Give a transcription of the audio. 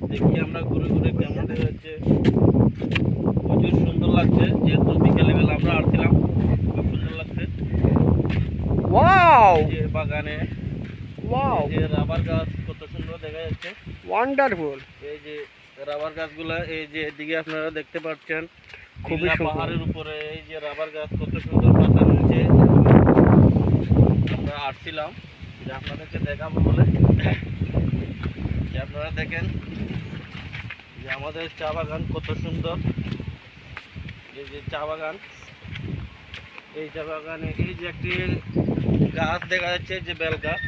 দেখি আমরা ঘুরে ঘুরে কেমন দেখা যাচ্ছে। প্রচুর সুন্দর লাগছে, যেহেতু বিকেলে বেলা আমরা আসছিলাম, খুব সুন্দর লাগছে। ওয়াও যে বাগানে ওয়াও যে রাবার গাছ কত সুন্দর দেখা যাচ্ছে। ওয়ান্ডারফুল। এই যে রাবার গাছগুলা, এই যে এদিকে আপনারা দেখতে পাচ্ছেন খুবই নীলা সুন্দর। পাহাড়ের উপরে এই যে রাবার গাছ কত সুন্দর পাতা রয়েছে। আমরা আসছিলাম যে আপনাদেরকে দেখাবো বলে, যে আপনারা দেখেন যে আমাদের চা বাগান কত সুন্দর। এই যে চা বাগান, এই চা বাগানে এই যে একটি গাছ দেখা যাচ্ছে, যে বেল গাছ,